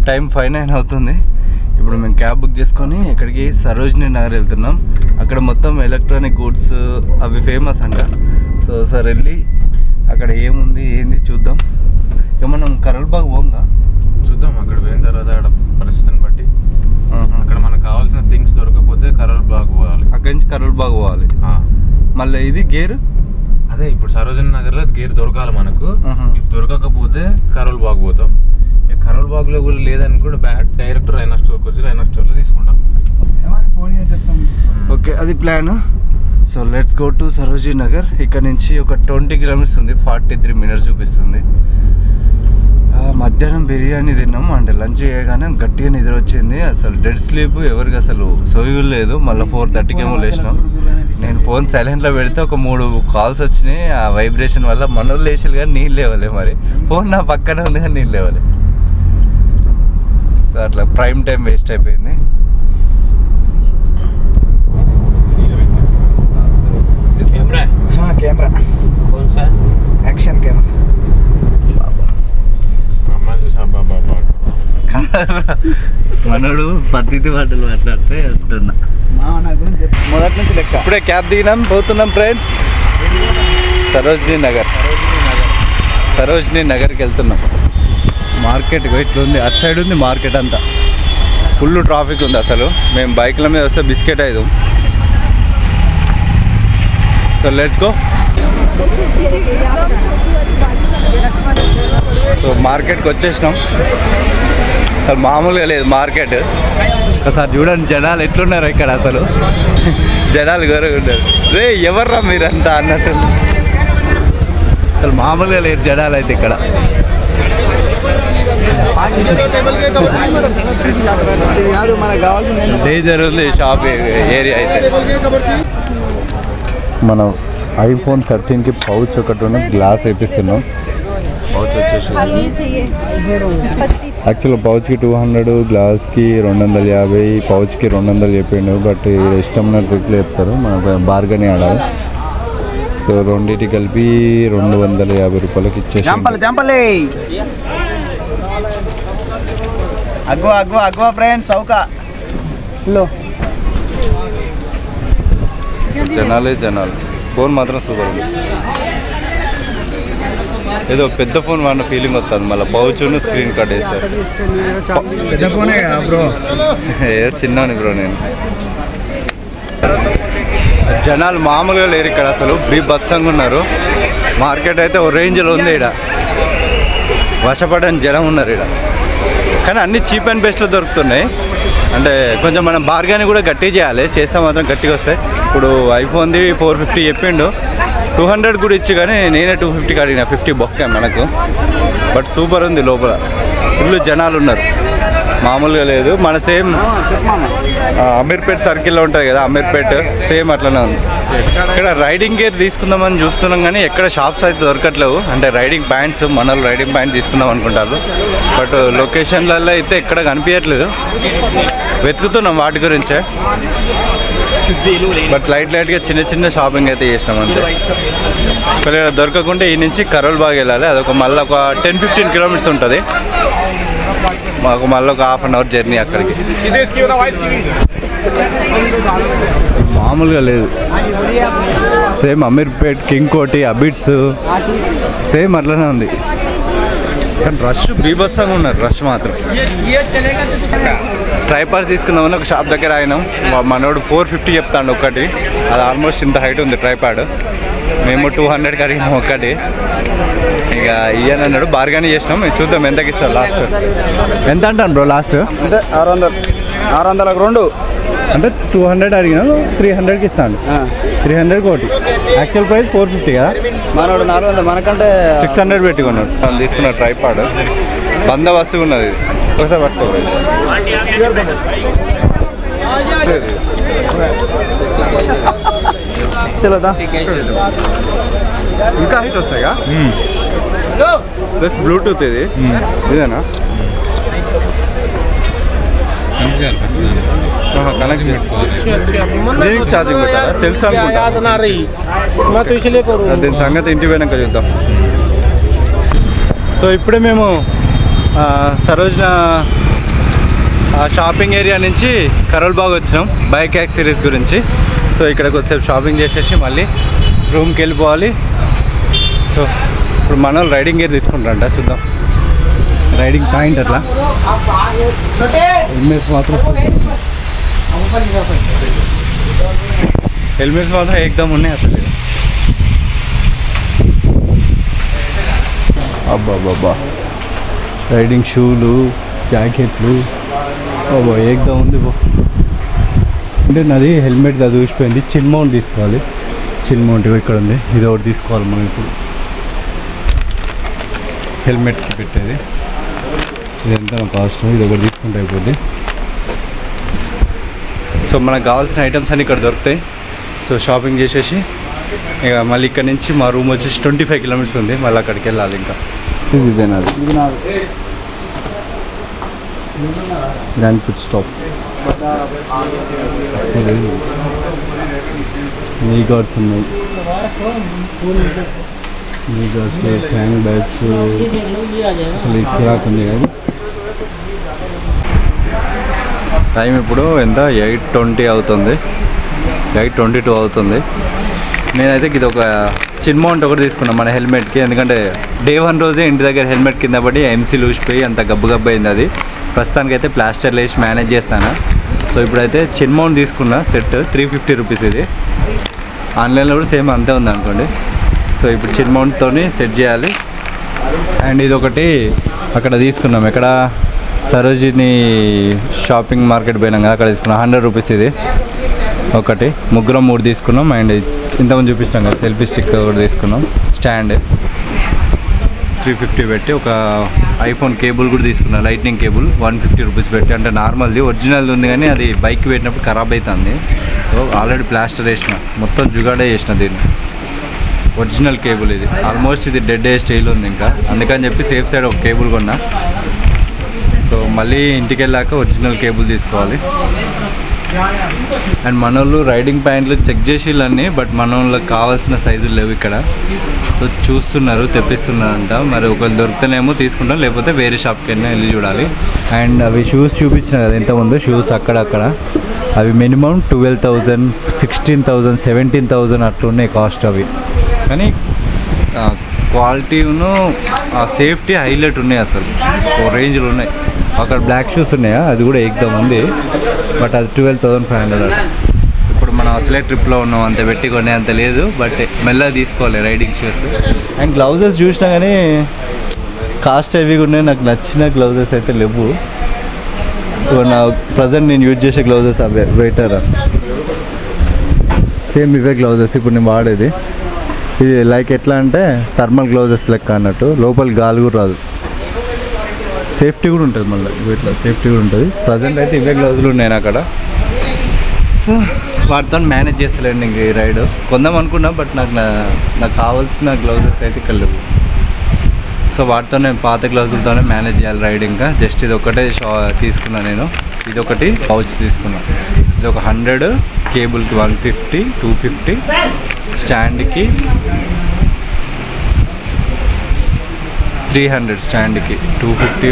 Time 5:09 అవుతుంది. ఇప్పుడు మేము క్యాబ్ బుక్ చేసుకొని ఇక్కడికి సరోజినీ నగర్ వెళ్తున్నాం. అక్కడ మొత్తం ఎలక్ట్రానిక్ గూడ్స్ అవి ఫేమస్ అంట. సో సార్ వెళ్ళి అక్కడ ఏముంది ఏంది చూద్దాం. ఇక మనం కరోల్బాగ్ పోంగా చూద్దాం. అక్కడ పోయిన తర్వాత అక్కడ పరిస్థితిని బట్టి అక్కడ మనకు కావాల్సిన థింగ్స్ దొరకకపోతే కరోల్బాగ్ పోవాలి. అక్కడి నుంచి కరోల్బాగ్ పోవాలి. మళ్ళీ ఇది గేర్ అదే ఇప్పుడు సరోజినీ నగర్లో గేర్ దొరకాలి మనకు. ఇఫ్ దొరకకపోతే కరోల్బాగ్ పోతాం. కరోల్బాగ్ లో కూడా లేదని కూడా డైరెక్ట్ రైనా స్టోర్కి వచ్చి రైనా స్టోర్లో తీసుకుంటాం. ఓకే, అది plan. So let's go to Sarojini Nagar. ఇక్కడ నుంచి ఒక 20 కిలోమీటర్స్ ఉంది. 43 మినిట్స్ చూపిస్తుంది. మధ్యాహ్నం బిర్యానీ తిన్నాం. అంటే లంచ్ చేయగానే గట్టిగా నిద్ర వచ్చింది. అసలు డెడ్ స్లీప్, ఎవరికి అసలు సోయి లేదు. మళ్ళీ 4:30కి ఏమో లేచినాం. నేను ఫోన్ సైలెంట్లో పెడితే ఒక 3 కాల్స్ వచ్చినాయి. ఆ వైబ్రేషన్ వల్ల మనోళ్ళు లేచారు కానీ నీళ్ళు లేవలే. మరి ఫోన్ నా పక్కనే ఉంది కానీ నీళ్ళు లేవలే. సో అట్లా ప్రైమ్ టైం వేస్ట్ అయిపోయింది. कैमरा कौन सा एक्शन कैमरा మనోడు పద్ధతి మాటలు మాట్లాడితే వస్తున్నా. మొదటి నుంచి లెక్క. ఇప్పుడే క్యాబ్ దిగినాం, పోతున్నాం ఫ్రెండ్స్ సరోజినీ నగర్కి వెళ్తున్నాం. మార్కెట్ ఇట్లుంది, అటు సైడ్ ఉంది మార్కెట్ అంతా. ఫుల్ ట్రాఫిక్ ఉంది అసలు. మేము బైక్ల మీద వస్తే బిస్కెట్ అయ్యాం. So let's go. సో మార్కెట్కి వచ్చేసినాం. అసలు మామూలుగా లేదు మార్కెట్. ఒకసారి చూడండి జనాలు ఎట్లున్నారు ఇక్కడ. అసలు జనాలు గొరగా ఉన్నారు. రే ఎవర్రా మీరంతా అన్నట్టు. అసలు మామూలుగా లేదు జనాలు అయితే ఇక్కడ. డేంజర్ ఉంది షాప్ ఏరియా అయితే. మనం iPhone 13కి పౌచ్ ఒకటి ఉన్న గ్లాస్ వేపిస్తున్నాం. పౌచ్ వచ్చేసి యాక్చువల్గా పౌచ్కి 200, గ్లాస్కి 250, పౌచ్కి 200 చెప్పిండు. బట్ ఇక్కడ ఇష్టం ఉన్న రేట్లు చెప్తారు, మనం బార్గెన్ ఆడాలి. సో రెండింటికి కలిపి 250 రూపాయలకి ఇచ్చేసి అగ్వా ఫ్రెండ్స్ సౌకా జనాలు. ఫోన్ మాత్రం సూపర్ ఉంది. ఏదో పెద్ద ఫోన్ వాడిన ఫీలింగ్ వస్తుంది. మళ్ళీ పౌచ్ స్క్రీన్ కార్డ్ వేస్తారు. ఏదో చిన్నాను బ్రో. నేను జనాలు మామూలుగా లేరు ఇక్కడ. అసలు బీభత్సంగా ఉన్నారు. మార్కెట్ అయితే ఓ రేంజ్లో ఉంది. ఇక్కడ వశపడని జనం ఉన్నారు ఇక్కడ. కానీ అన్నీ చీప్ అండ్ బెస్ట్లో దొరుకుతున్నాయి. అంటే కొంచెం మనం బార్గెన్ కూడా గట్టిగా చేయాలి. చేస్తే మాత్రం గట్టిగా వస్తాయి. ఇప్పుడు ఐఫోన్ది 450 చెప్పిండు. 200 కూడా ఇచ్చి కానీ నేనే 250కి అడిగిన. 50 బొక్క మనకు. బట్ సూపర్ ఉంది. లోపల ఫుల్ జనాలు ఉన్నారు, మామూలుగా లేదు. మన సేమ్ అమీర్పేట్ సర్కిల్లో ఉంటుంది కదా, అమీర్పేట్ సేమ్ అట్లనే ఉంది. ఇక్కడ రైడింగ్ గేర్ తీసుకుందామని చూస్తున్నాం కానీ ఎక్కడ షాప్స్ అయితే దొరకట్లేవు. అంటే రైడింగ్ ప్యాంట్స్, మన రైడింగ్ ప్యాంట్ తీసుకుందాం అనుకుంటారు. బట్ లొకేషన్లలో అయితే ఎక్కడ కనిపించట్లేదు. వెతుకుతున్నాం వాటి గురించే. బట్ లైట్గా చిన్న షాపింగ్ అయితే చేసినాం అంతే. ఇక్కడ దొరకకుంటే ఈ నుంచి కరోల్బాగ్ వెళ్ళాలి. అదొక మళ్ళీ ఒక 10-15 కిలోమీటర్స్ ఉంటుంది. మాకు మళ్ళీ ఒక ½ అన్ అవర్ జర్నీ అక్కడికి. మామూలుగా లేదు. సేమ్ అమీర్పేట్, కింగ్ కోటి, అబిట్స్ సేమ్ అట్లనే ఉంది. కానీ రష్ బీభత్సంగా ఉన్నారు. రష్ మాత్రం. ట్రైపాడ్ తీసుకుందామని ఒక షాప్ దగ్గర ఆగినాం. మనోడు 450 చెప్తాడు ఒకటి. అది ఆల్మోస్ట్ ఇంత హైట్ ఉంది ట్రైపాడ్. మేము 200కి అడిగినాం ఒకటి. ఇక ఇయ్యని అన్నాడు. బార్గెన్ చేసినాం. చూద్దాం ఎంతకి ఇస్తారు లాస్ట్. ఎంత అంటాను బ్రో లాస్ట్? అంటే 600కి 2 అంటే 200 అడిగినాం, 300కి ఇస్తాను. 300కి ఒకటి. యాక్చువల్ ప్రైస్ 450 కదా. మనోడు 400, మనకంటే 600 పెట్టుకున్నాడు. తను తీసుకున్న ట్రైపాడ్ బందోబస్తుగా ఉన్నది. ఒకసారి పట్టుకోవాలి. చలోదా ఇంకా హైట్ వస్తాయిగా. ప్లస్ బ్లూటూత్ ఇది ఇదేనా? దీనికి ఛార్జింగ్ పెట్టారా? సెల్స్ అనుకుంటా. దీని సంగతి ఇంటి పోయినాక చూద్దాం. సో ఇప్పుడే మేము ఆ షాపింగ్ ఏరియా నుంచి కరోల్ బాగ్ వచ్చినాం బైక్ యాక్సెసరీస్ గురించి. సో ఇక్కడ కొద్దిసేపు షాపింగ్ చేసేసి మళ్ళీ రూమ్కి వెళ్ళిపోవాలి. సో ఇప్పుడు మనం రైడింగ్ గేర్ తీసుకుంటారంట, చూద్దాం. రైడింగ్ పాయింట్ అట్లా హెల్మెట్స్ మాత్రం ఏకదమ్ ఉన్నాయి అసలు. అబ్బాబ్బాబ్బా, రైడింగ్ షూలు, జాకెట్లు, బాబా ఏకదమ్ ఉంది బో. అంటే నాది హెల్మెట్ అది ఊసిపోయింది. చిన్ మౌంట్ తీసుకోవాలి. చిన్ మౌంట్ ఇక్కడ ఉంది, ఇది ఒకటి తీసుకోవాలి మనం ఇప్పుడు హెల్మెట్కి పెట్టేది. ఇది ఎంత కాస్ట్, ఇది ఒకటి తీసుకుంటే అయిపోద్ది. సో మనకు కావాల్సిన ఐటమ్స్ అన్నీ ఇక్కడ దొరుకుతాయి. సో షాపింగ్ చేసేసి ఇక మళ్ళీ ఇక్కడ నుంచి మా రూమ్ వచ్చేసి 25 కిలోమీటర్స్ ఉంది, మళ్ళీ అక్కడికి వెళ్ళాలి. ఇంకా ఇదేనా గ్రాండ్ ఫుడ్ స్టాప్. నీ గార్డ్స్ ఉన్నాయి, నీ గార్డ్స్, ట్యాంక్ బ్యాగ్స్, అసలు ఇది కిరాక్ ఉంది కదా. టైం ఇప్పుడు ఎంత 8:20 అవుతుంది, 8:22 అవుతుంది. నేనైతే ఇది ఒక చిన్ మౌంట్ ఒకటి తీసుకున్నాను మన హెల్మెట్కి, ఎందుకంటే డే 1 రోజే ఇంటి దగ్గర హెల్మెట్ కింద పడి ఎంసీ లూసిపోయి అంత గబ్బు అయింది. అది ప్రస్తుతానికైతే ప్లాస్టర్లు వేసి మేనేజ్ చేస్తాను. సో ఇప్పుడైతే చిన్ మౌంట్ తీసుకున్నా సెట్ 350 రూపీస్. ఇది ఆన్లైన్లో కూడా సేమ్ అంతే ఉంది అనుకోండి. సో ఇప్పుడు చిన్ మౌంట్తో సెట్ చేయాలి. అండ్ ఇది ఒకటి అక్కడ తీసుకున్నాం, ఎక్కడ సరోజిని షాపింగ్ మార్కెట్ పోయినాం కదా, అక్కడ తీసుకున్నాం 100 రూపీస్. ఇది ఒకటి, ముగ్గురం 3 తీసుకున్నాం. అండ్ ఇంతకుముందు చూపిస్తాం కదా సెల్ఫీ స్టిక్ ఒకటి తీసుకున్నాం. స్టాండ్ 350 పెట్టి, ఒక ఐఫోన్ కేబుల్ కూడా తీసుకున్నాం, లైట్నింగ్ కేబుల్ 150 రూపీస్ పెట్టి. అంటే నార్మల్ది ఒరిజినల్ ఉంది కానీ అది బైక్ పెట్టినప్పుడు ఖరాబ్ అవుతుంది. సో ఆల్రెడీ ప్లాస్టర్ వేసిన, మొత్తం జుగాడే చేసిన దీన్ని. ఒరిజినల్ కేబుల్ ఇది, ఆల్మోస్ట్ ఇది డెడ్ ఏ స్టైల్ ఉంది ఇంకా, అందుకని చెప్పి సేఫ్ సైడ్ ఒక కేబుల్ కొన్నా. సో మళ్ళీ ఇంటికి వెళ్ళాక ఒరిజినల్ కేబుల్ తీసుకోవాలి. అండ్ మన వాళ్ళు రైడింగ్ ప్యాంట్లు చెక్ చేసిళ్ళన్నీ, బట్ మన వాళ్ళకి కావాల్సిన సైజులు లేవు ఇక్కడ. సో చూస్తున్నారు, తెప్పిస్తున్నారంట. మరి ఒకళ్ళు దొరికితేనేమో తీసుకుంటాం, లేకపోతే వేరే షాప్కి వెళ్ళి చూడాలి. అండ్ అవి షూస్ చూపించిన కదా ఇంతకుముందు, షూస్ అక్కడక్కడ అవి మినిమం 12,000, 16,000, 17,000 అట్లా ఉన్నాయి కాస్ట్. అవి కానీ క్వాలిటీను సేఫ్టీ హైలైట్ ఉన్నాయి, అసలు ఓ రేంజ్లో ఉన్నాయి. అక్కడ బ్లాక్ షూస్ ఉన్నాయా, అది కూడా ఏకదమ్ ఉంది, బట్ అది 12,500. ఇప్పుడు మనం అసలే ట్రిప్లో ఉన్నాం, అంత పెట్టి కొనే అంత లేదు, బట్ మెల్లగా తీసుకోవాలి రైడింగ్ షూస్. అండ్ గ్లౌజెస్ చూసినా కానీ కాస్ట్ హెవీగా ఉన్నాయి. నాకు నచ్చిన గ్లౌజెస్ అయితే లేవు. నా ప్రజెంట్ నేను యూజ్ చేసే గ్లౌజెస్ అవే బెటర్, సేమ్ ఇవే గ్లౌజెస్ ఇప్పుడు నేను వాడేది. ఇది లైక్ ఎట్లా అంటే థర్మల్ గ్లౌజెస్ లెక్క అన్నట్టు, లోపల గాలి కూడా రాదు, సేఫ్టీ కూడా ఉంటుంది. మళ్ళీ ఇట్లా సేఫ్టీ కూడా ఉంటుంది. ప్రజెంట్ అయితే ఇవే గ్లౌజులు ఉన్నాయి అక్కడ. సో వాటితో మేనేజ్ చేస్తలేండి ఇంక ఈ రైడ్. కొందాం అనుకున్నా, బట్ నాకు కావాల్సిన గ్లౌజెస్ అయితే ఇక్కడ లేవు. సో వాటితో నేను పాత గ్లౌజులతోనే మేనేజ్ చేయాలి రైడ్. ఇంకా జస్ట్ ఇది ఒకటే తీసుకున్నాను నేను. ఇది ఒకటి పౌచ్ తీసుకున్నాను. ఇది ఒక 100, కేబుల్కి 150, 250, స్టాండ్కి 300, స్టాండ్కి 250,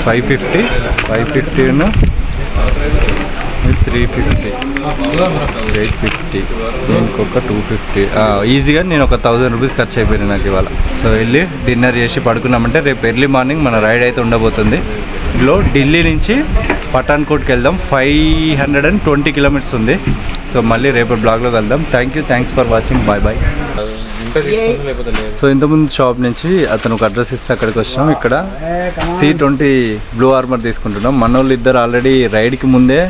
550, 550, 350, 850, ఇంకొక 250. ఈజీగా నేను ఒక 1000 రూపీస్ ఖర్చు అయిపోయింది నాకు ఇవాళ. సో వెళ్ళి డిన్నర్ చేసి పడుకున్నామంటే రేపు ఎర్లీ మార్నింగ్ మన రైడ్ అయితే ఉండబోతుంది. ఇందులో ఢిల్లీ నుంచి పఠాన్కోట్కి వెళ్దాం, 520 కిలోమీటర్స్ ఉంది. సో మళ్ళీ రేపు బ్లాగ్లో కలుద్దాం. Thanks for watching, bye bye. So ఇంతకుముందు షాప్ నుంచి అతను ఒక అడ్రస్ ఇస్తే అక్కడికి వచ్చాం. ఇక్కడ C20 బ్లూ ఆర్మర్ తీసుకుంటున్నాం. మన వాళ్ళు ఇద్దరు ఆల్రెడీ రైడ్కి ముందే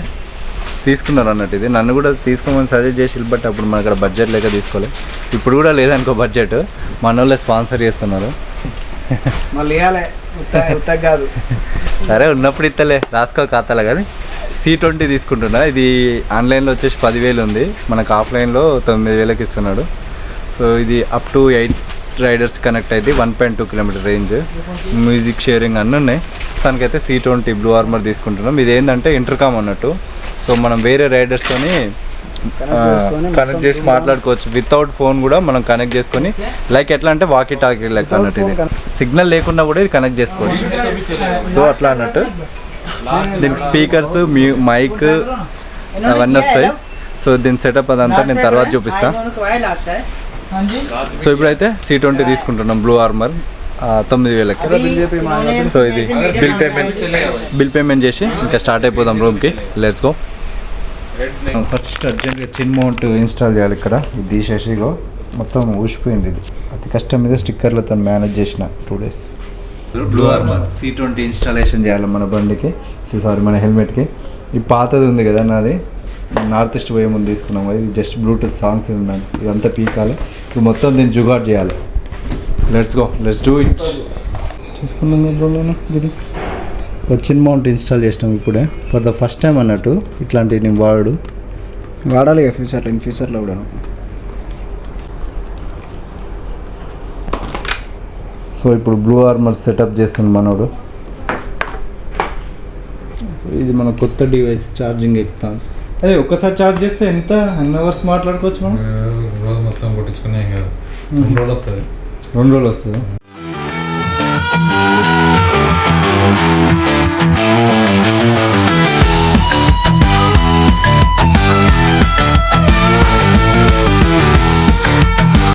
తీసుకున్నారు అన్నట్టు. ఇది నన్ను కూడా తీసుకోమని సజెస్ట్ చేసి, బట్ అప్పుడు మన అక్కడ బడ్జెట్ లేక తీసుకోలేదు. ఇప్పుడు కూడా లేదనుకో బడ్జెట్, మన వాళ్ళే స్పాన్సర్ చేస్తున్నారు. సరే ఉన్నప్పుడు ఇస్తలే, రాసుకో ఖాతాలో. కానీ C20 తీసుకుంటున్నా. ఇది ఆన్లైన్లో వచ్చేసి 10,000 ఉంది, మనకు ఆఫ్లైన్లో 9,000కి ఇస్తున్నాడు. సో ఇది అప్ టు 8 రైడర్స్ కనెక్ట్ అయితే 1.2 కిలోమీటర్ రేంజ్, మ్యూజిక్ షేరింగ్ అన్నీ ఉన్నాయి. తనకైతే C20 బ్లూ ఆర్మర్ తీసుకుంటున్నాం. ఇది ఏంటంటే ఇంటర్కామ్ అన్నట్టు. సో మనం వేరే రైడర్స్తోని కనెక్ట్ చేసి మాట్లాడుకోవచ్చు. వితౌట్ ఫోన్ కూడా మనం కనెక్ట్ చేసుకొని, లైక్ ఎట్లా అంటే వాకీ టాకీ లెక్క అన్నట్టు. ఇది సిగ్నల్ లేకుండా కూడా ఇది కనెక్ట్ చేసుకోవచ్చు. సో అట్లా అన్నట్టు దీనికి స్పీకర్స్ మైక్ అవన్నీ వస్తాయి. సో దీని సెటప్ అదంతా నేను తర్వాత చూపిస్తా. సో ఇప్పుడైతే C20 తీసుకుంటున్నాం బ్లూ ఆర్మర్ 9,000కి. సో ఇది బిల్ పేమెంట్ చేసి ఇంకా స్టార్ట్ అయిపోదాం రూమ్కి. Let's go. ఫస్ట్ అర్జెంట్గా చిన్ మౌంట్ ఇన్స్టాల్ చేయాలి. ఇక్కడ ఇది తీసేసి ఇగో మొత్తం ఊసిపోయింది. ఇది అతి కష్టం మీద స్టిక్కర్లతో మేనేజ్ చేసిన 2 days. Blue armour C20 installation చేయాలి మన బండికి, సారీ మన హెల్మెట్కి. ఈ పాతది ఉంది కదా నాది, నార్త్ ఈస్ట్ పోయే ముందు తీసుకున్నాం. ఇది జస్ట్ బ్లూటూత్ సాంగ్స్ ఉన్నాను. ఇదంతా పీకాలి. ఇప్పుడు మొత్తం దీన్ని జుగాడ్ చేయాలి. Let's go, let's do it. చేసుకున్నాం బ్రోలోనే ఇది చిన్ మౌంట్ ఇన్స్టాల్ చేసినాం ఇప్పుడే. ఫర్ ద ఫస్ట్ టైం అన్నట్టు ఇట్లాంటివి నేను వాడాలి ఫ్యూచర్లో, ఇన్ ఫ్యూచర్లో కూడా. సో ఇప్పుడు బ్లూ ఆర్మర్ సెటప్ చేస్తుంది మనోడు. సో ఇది మన కొత్త డివైస్, ఛార్జింగ్ ఎక్కుతాం. అదే ఒక్కసారి ఛార్జ్ చేస్తే ఎంత ఎన్ని అవర్స్ మాట్లాడుకోవచ్చు మనం? రోజు మొత్తం కొట్టించుకునే 2 రోజులు వస్తుంది. 2 రోజులు వస్తుంది.